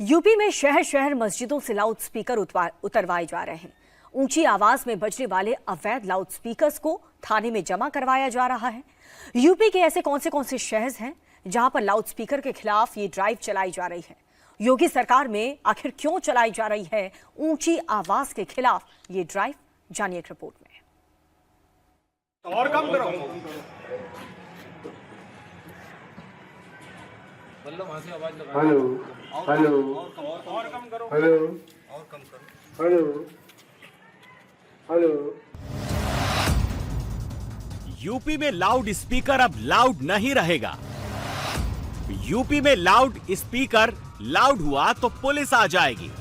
UP में शहर शहर मस्जिदों से लाउड स्पीकर उतरवाए जा रहे हैं। ऊंची आवाज में बजने वाले अवैध लाउड स्पीकर्स को थाने में जमा करवाया जा रहा है। यूपी के ऐसे कौन से शहर हैं जहां पर लाउड स्पीकर के खिलाफ ये ड्राइव चलाई जा रही है? योगी सरकार में आखिर क्यों चलाई जा रही है ऊंची आवाज के खिलाफ ये ड्राइव? जानिए एक रिपोर्ट में। और कम करो। हेलो हेलो और कम करो। हेलो और कम करो। Hello hello. यूपी में लाउड स्पीकर अब लाउड नहीं रहेगा। यूपी में लाउड स्पीकर लाउड हुआ तो पुलिस आ जाएगी।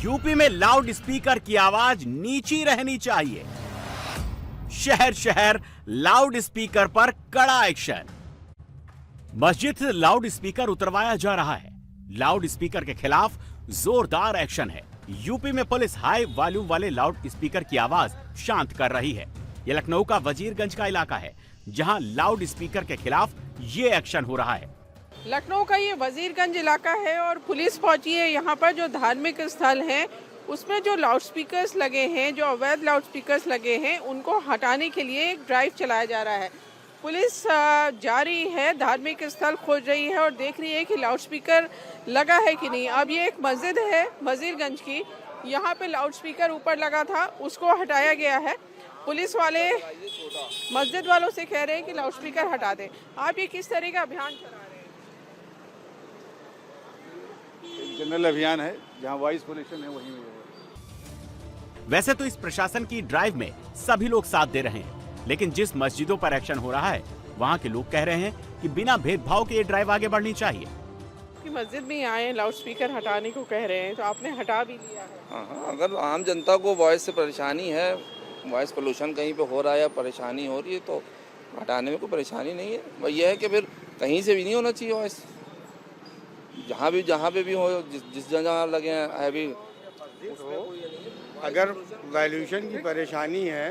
यूपी में लाउड स्पीकर की आवाज नीची रहनी चाहिए। शहर शहर लाउड स्पीकर पर कड़ा एक्शन। मस्जिद से लाउड स्पीकर उतरवाया जा रहा है। लाउड स्पीकर के खिलाफ जोरदार एक्शन है। यूपी में पुलिस हाई वॉल्यूम वाले लाउड स्पीकर की आवाज शांत कर रही है। यह लखनऊ का वजीरगंज का इलाका है जहां लाउड स्पीकर के खिलाफ ये एक्शन हो रहा है। लखनऊ का ये वजीरगंज इलाका है और पुलिस पहुंची है। यहाँ पर जो धार्मिक स्थल हैं उसमें जो लाउड स्पीकर्स लगे हैं, जो अवैध लाउड स्पीकर्स लगे हैं, उनको हटाने के लिए एक ड्राइव चलाया जा रहा है। पुलिस जा रही है, धार्मिक स्थल खोज रही है और देख रही है कि लाउड स्पीकर लगा है कि नहीं। अब ये एक मस्जिद है वजीरगंज की, यहाँ पे लाउड स्पीकर ऊपर लगा था, उसको हटाया गया है। पुलिस वाले मस्जिद वालों से कह रहे हैं कि लाउड स्पीकर हटा दें। आप ये किस तरह का अभियान चला रहे हैं? जनरल अभियान है, जहां वॉइस पोल्यूशन है वहीं है। वैसे तो इस प्रशासन की ड्राइव में सभी लोग साथ दे रहे हैं, लेकिन जिस मस्जिदों पर एक्शन हो रहा है वहाँ के लोग कह रहे हैं कि बिना भेदभाव के ये ड्राइव आगे बढ़नी चाहिए। कि मस्जिद में आए लाउड स्पीकर हटाने को कह रहे हैं, तो आपने हटा भी लिया है। हाँ, अगर आम जनता को वॉइस से परेशानी है, वॉइस पोल्यूशन कहीं पे हो रहा है या परेशानी हो रही है, तो हटाने में कोई परेशानी नहीं है। वह यह है कि फिर कहीं से भी नहीं होना चाहिए वॉइस। जहाँ पे भी हो, जिस जगह लगे है भी। अगर वैल्यूशन की परेशानी है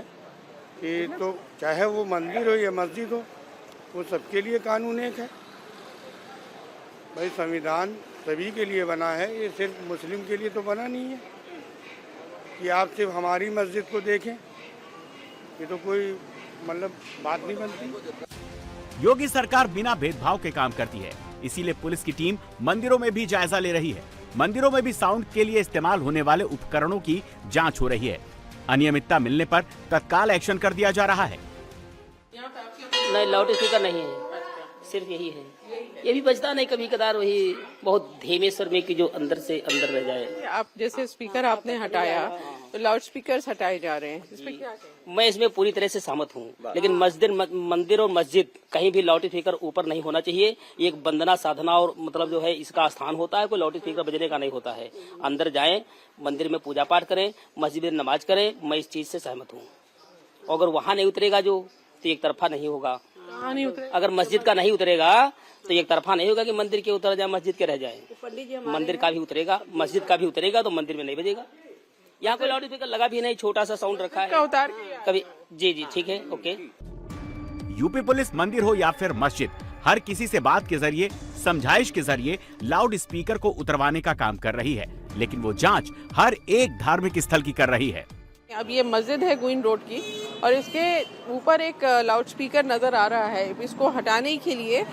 कि तो चाहे वो मंदिर हो या मस्जिद हो, वो सबके लिए कानून एक है भाई। संविधान सभी के लिए बना है, ये सिर्फ मुस्लिम के लिए तो बना नहीं है कि आप सिर्फ हमारी मस्जिद को देखें। ये तो कोई मतलब बात नहीं बनती। योगी सरकार बिना भेदभाव के काम करती है, इसीलिए पुलिस की टीम मंदिरों में भी जायजा ले रही है। मंदिरों में भी साउंड के लिए इस्तेमाल होने वाले उपकरणों की जांच हो रही है। अनियमितता मिलने पर तत्काल एक्शन कर दिया जा रहा है। नहीं, लाउड स्पीकर नहीं है, सिर्फ यही है। ये भी बजता नहीं, कभी कदार वही बहुत धीमे स्वर में कि जो अंदर से अंदर रह जाए। आप जैसे स्पीकर आपने हटाया तो लाउड स्पीकर्स हटाए जा रहे हैं, इस पे क्या कहें? मैं इसमें पूरी तरह से सहमत हूँ, लेकिन मंदिर और मस्जिद कहीं भी लाउड स्पीकर ऊपर नहीं होना चाहिए। ये एक वंदना साधना और मतलब जो है इसका स्थान होता है, कोई लाउड स्पीकर बजने का नहीं होता है। अंदर जाएं, मंदिर में पूजा पाठ करें, मस्जिद में नमाज करें, मैं इस चीज से सहमत हूँ। अगर वहाँ नहीं उतरेगा जो, तो एक तरफा नहीं होगा। अगर मस्जिद का नहीं उतरेगा तो एक तरफा नहीं होगा कि मंदिर के उतर जाए मस्जिद के रह जाए। मंदिर का भी उतरेगा, मस्जिद का भी उतरेगा, तो मंदिर में नहीं बजेगा। यहाँ कोई लाउड स्पीकर लगा भी नहीं, छोटा सा साउंड रखा है। उतार कभी जी ठीक है, ओके। यूपी पुलिस मंदिर हो या फिर मस्जिद, हर किसी से बात के जरिए, समझाइश के जरिए लाउड स्पीकर को उतरवाने का काम कर रही है, लेकिन वो जांच हर एक धार्मिक स्थल की कर रही है। अब ये मस्जिद है क्वीन रोड की और इसके ऊपर एक लाउड स्पीकर नजर आ रहा है। इसको हटाने के लिए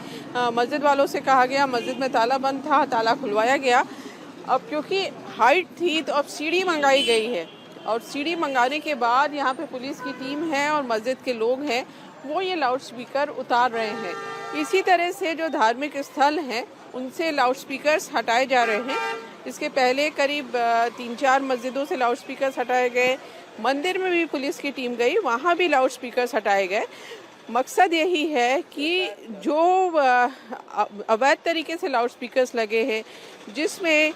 मस्जिद वालों से कहा गया, मस्जिद में ताला बंद था, ताला खुलवाया गया। अब क्योंकि हाइट थी तो अब सीढ़ी मंगाई गई है और सीढ़ी मंगाने के बाद यहाँ पे पुलिस की टीम है और मस्जिद के लोग हैं, वो ये लाउड स्पीकर उतार रहे हैं। इसी तरह से जो धार्मिक स्थल हैं उनसे लाउड स्पीकर्स हटाए जा रहे हैं। इसके पहले करीब 3-4 मस्जिदों से लाउड स्पीकर्स हटाए गए। मंदिर में भी पुलिस की टीम गई, वहाँ भी लाउड स्पीकर्स हटाए गए। मकसद यही है कि जो अवैध तरीके से लाउड स्पीकर्स लगे हैं, जिसमें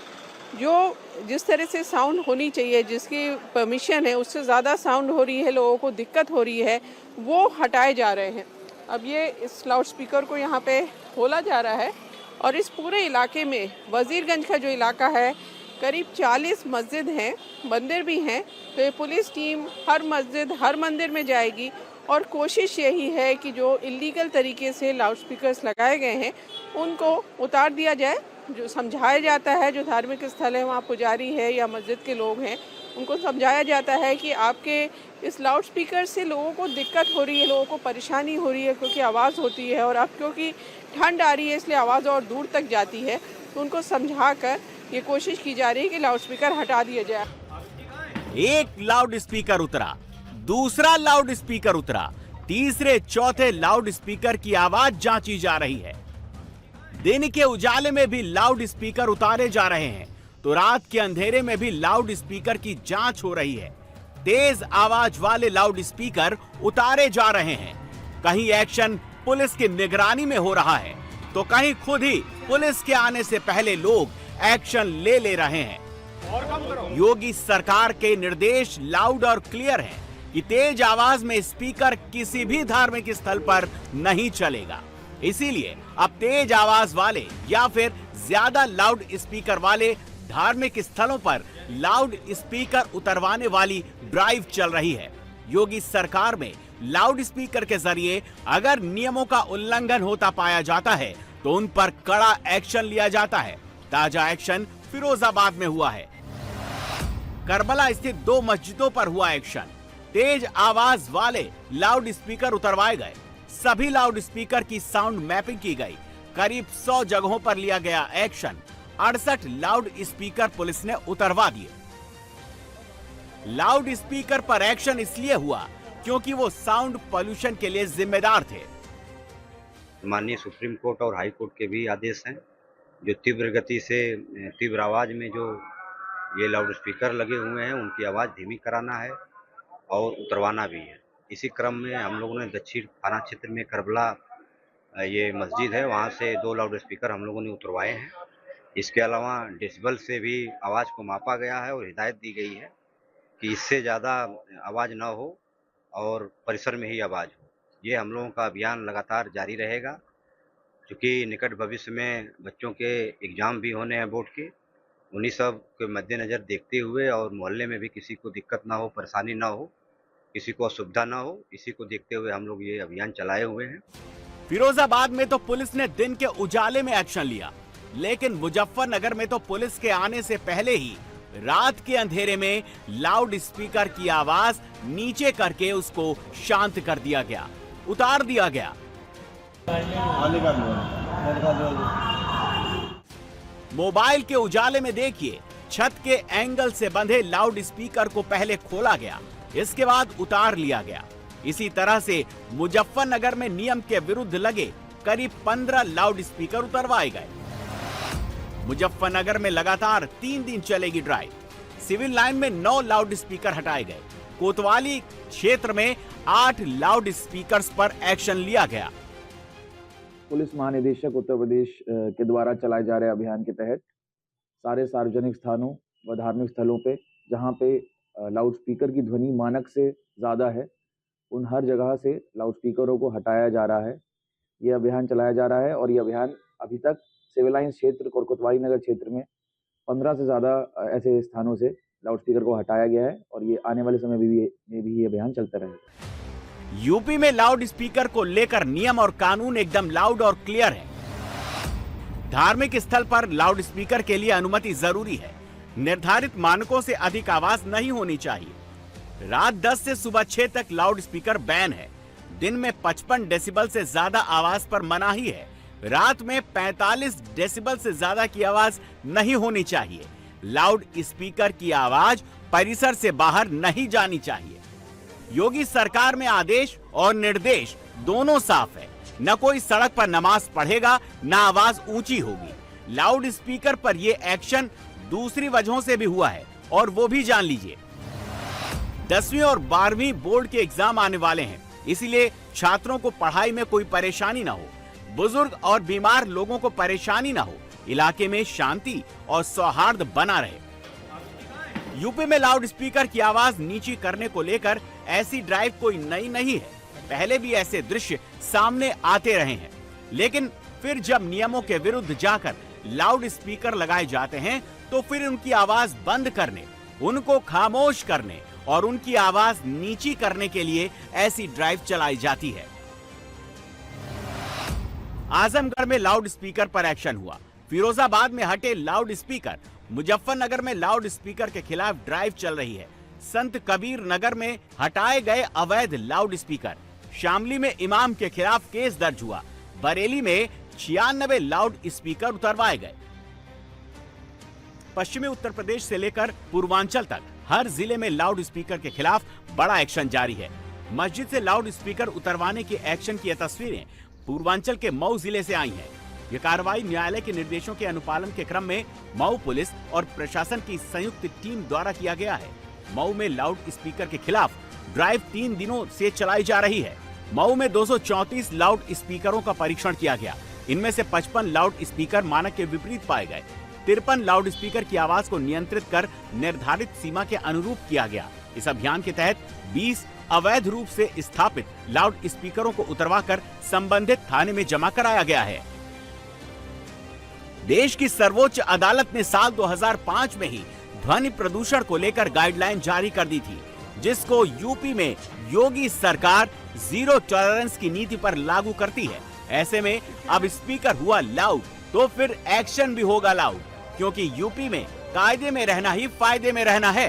जिस तरह से साउंड होनी चाहिए, जिसकी परमिशन है, उससे ज़्यादा साउंड हो रही है, लोगों को दिक्कत हो रही है, वो हटाए जा रहे हैं। अब ये इस लाउड स्पीकर को यहाँ पे खोला जा रहा है और इस पूरे इलाके में, वजीरगंज का जो इलाका है, करीब 40 मस्जिद हैं, मंदिर भी हैं। तो ये पुलिस टीम हर मस्जिद, हर मंदिर में जाएगी और कोशिश यही है कि जो इलीगल तरीके से लाउड स्पीकर्स लगाए गए हैं उनको उतार दिया जाए जो समझाया जाता है, जो धार्मिक स्थल है वहाँ पुजारी है या मस्जिद के लोग हैं, उनको समझाया जाता है कि आपके इस लाउड स्पीकर से लोगों को दिक्कत हो रही है, लोगों को परेशानी हो रही है क्योंकि आवाज़ होती है, और अब क्योंकि ठंड आ रही है इसलिए आवाज़ और दूर तक जाती है। तो उनको समझा कर ये कोशिश की जा रही है कि लाउड स्पीकर हटा दिया जाए। एक लाउड स्पीकर उतरा, दूसरा लाउड स्पीकर उतरा, तीसरे चौथे लाउड स्पीकर की आवाज जांची जा रही है। दिन के उजाले में भी लाउड स्पीकर उतारे जा रहे हैं तो रात के अंधेरे में भी लाउड स्पीकर की जांच हो रही है। तेज आवाज वाले लाउड स्पीकर उतारे जा रहे हैं। कहीं एक्शन पुलिस की निगरानी में हो रहा है तो कहीं खुद ही पुलिस के आने से पहले लोग एक्शन ले रहे हैं। योगी सरकार के निर्देश लाउड और क्लियर हैं कि तेज आवाज में स्पीकर किसी भी धार्मिक स्थल पर नहीं चलेगा। इसीलिए अब तेज आवाज वाले या फिर ज्यादा लाउड स्पीकर वाले धार्मिक स्थलों पर लाउड स्पीकर उतरवाने वाली ड्राइव चल रही है। योगी सरकार में लाउड स्पीकर के जरिए अगर नियमों का उल्लंघन होता पाया जाता है तो उन पर कड़ा एक्शन लिया जाता है। ताजा एक्शन फिरोजाबाद में हुआ है। करबला स्थित 2 मस्जिदों पर हुआ एक्शन। तेज आवाज वाले लाउड स्पीकर उतरवाए गए। सभी लाउड स्पीकर की साउंड मैपिंग की गई। करीब 100 जगहों पर लिया गया एक्शन। 68 लाउड स्पीकर पुलिस ने उतरवा दिए। लाउड स्पीकर पर एक्शन इसलिए हुआ क्योंकि वो साउंड पोल्यूशन के लिए जिम्मेदार थे। माननीय सुप्रीम कोर्ट और हाई कोर्ट के भी आदेश हैं। जो तीव्र गति से तीव्र आवाज में जो ये लाउड स्पीकर लगे हुए हैं उनकी आवाज धीमी कराना है और उतरवाना भी है। इसी क्रम में हम लोगों ने दक्षिण थाना क्षेत्र में करबला ये मस्जिद है, वहाँ से 2 लाउड स्पीकर हम लोगों ने उतरवाए हैं। इसके अलावा डेसिबल से भी आवाज़ को मापा गया है और हिदायत दी गई है कि इससे ज़्यादा आवाज़ ना हो और परिसर में ही आवाज़ हो। ये हम लोगों का अभियान लगातार जारी रहेगा, क्योंकि निकट भविष्य में बच्चों के एग्ज़ाम भी होने हैं बोर्ड के। उन्हीं सब के मद्देनज़र देखते हुए और मोहल्ले में भी किसी को दिक्कत ना हो, परेशानी ना हो, किसी को असुविधा ना हो, इसी को देखते हुए हम लोग ये अभियान चलाए हुए हैं। फिरोजाबाद में तो पुलिस ने दिन के उजाले में एक्शन लिया, लेकिन मुजफ्फरनगर में तो पुलिस के आने से पहले ही रात के अंधेरे में लाउड स्पीकर की आवाज नीचे करके उसको शांत कर दिया गया, उतार दिया गया। मोबाइल के उजाले में देखिए, छत के एंगल से बंधे लाउड स्पीकर को पहले खोला गया, इसके बाद उतार लिया गया। इसी तरह से मुजफ्फरनगर में नियम के विरुद्ध लगे करीब 15 लाउड स्पीकर उतरवाए गए। मुजफ्फरनगर में लगातार 3 दिन चलेगी ड्राइव। सिविल लाइन में 9 लाउड स्पीकर हटाए गए। कोतवाली क्षेत्र में 8 लाउड स्पीकर्स पर एक्शन लिया गया। पुलिस महानिदेशक उत्तर प्रदेश के द्वारा चलाए जा रहे अभियान के तहत सारे सार्वजनिक स्थानों व धार्मिक स्थलों पे जहां पे लाउड स्पीकर की ध्वनि मानक से ज़्यादा है, उन हर जगह से लाउड स्पीकरों को हटाया जा रहा है। ये अभियान चलाया जा रहा है और ये अभियान अभी तक सिविल लाइन क्षेत्र और कोतवाली नगर क्षेत्र में 15 से ज़्यादा ऐसे स्थानों से लाउड स्पीकर को हटाया गया है और ये आने वाले समय में भी ये अभियान चलता रहेगा। यूपी में लाउड स्पीकर को लेकर नियम और कानून एकदम लाउड और क्लियर है। धार्मिक स्थल पर लाउड स्पीकर के लिए अनुमति जरूरी है। निर्धारित मानकों से अधिक आवाज नहीं होनी चाहिए। रात 10 से सुबह 6 तक लाउड स्पीकर बैन है। दिन में 55 डेसिबल से ज्यादा आवाज पर मनाही है। रात में 45 डेसिबल से ज्यादा की आवाज नहीं होनी चाहिए। लाउड स्पीकर की आवाज परिसर से बाहर नहीं जानी चाहिए। योगी सरकार में आदेश और निर्देश दोनों साफ है। न कोई सड़क पर नमाज पढ़ेगा, न आवाज ऊंची होगी। लाउड स्पीकर पर यह एक्शन दूसरी वजहों से भी हुआ है और वो भी जान लीजिए। 10वीं और 12वीं बोर्ड के एग्जाम आने वाले हैं, इसीलिए छात्रों को पढ़ाई में कोई परेशानी ना हो, बुजुर्ग और बीमार लोगों को परेशानी ना हो, इलाके में शांति और सौहार्द बना रहे। यूपी में लाउड स्पीकर की आवाज नीची करने को लेकर ऐसी ड्राइव कोई नई नहीं है। पहले भी ऐसे दृश्य सामने आते रहे हैं, लेकिन फिर जब नियमों के विरुद्ध जाकर लाउड स्पीकर लगाए जाते हैं तो फिर उनकी आवाज बंद करने, उनको खामोश करने और उनकी आवाज नीची करने के लिए ऐसी ड्राइव चलाई जाती है। आजमगढ़ में लाउड स्पीकर पर एक्शन हुआ। फिरोजाबाद में हटे लाउड स्पीकर, मुजफ्फरनगर में लाउड स्पीकर के खिलाफ ड्राइव चल रही है। संत कबीर नगर में हटाए गए अवैध लाउड स्पीकर, शामली में इमाम के खिलाफ केस दर्ज हुआ, बरेली में 96 लाउड स्पीकर उतरवाए गए। पश्चिमी उत्तर प्रदेश से लेकर पूर्वांचल तक हर जिले में लाउड स्पीकर के खिलाफ बड़ा एक्शन जारी है। मस्जिद से लाउड स्पीकर उतरवाने के एक्शन की ये तस्वीरें पूर्वांचल के मऊ जिले से आई हैं। ये कार्रवाई न्यायालय के निर्देशों के अनुपालन के क्रम में मऊ पुलिस और प्रशासन की संयुक्त टीम द्वारा किया गया है। मऊ में लाउड स्पीकर के खिलाफ ड्राइव 3 दिनों से चलाई जा रही है। मऊ में 234 लाउड स्पीकरों का परीक्षण किया गया। इनमें से 55 लाउड स्पीकर मानक के विपरीत पाए गए। 53 लाउड स्पीकर की आवाज को नियंत्रित कर निर्धारित सीमा के अनुरूप किया गया। इस अभियान के तहत 20 अवैध रूप से स्थापित लाउड स्पीकरों को उतरवाकर संबंधित थाने में जमा कराया गया है। देश की सर्वोच्च अदालत ने साल 2005 में ही ध्वनि प्रदूषण को लेकर गाइडलाइन जारी कर दी थी, जिसको यूपी में योगी सरकार जीरो टॉलरेंस की नीति पर लागू करती है। ऐसे में अब स्पीकर हुआ लाउड तो फिर एक्शन भी होगा लाउड, क्योंकि यूपी में कायदे में रहना ही फायदे में रहना है।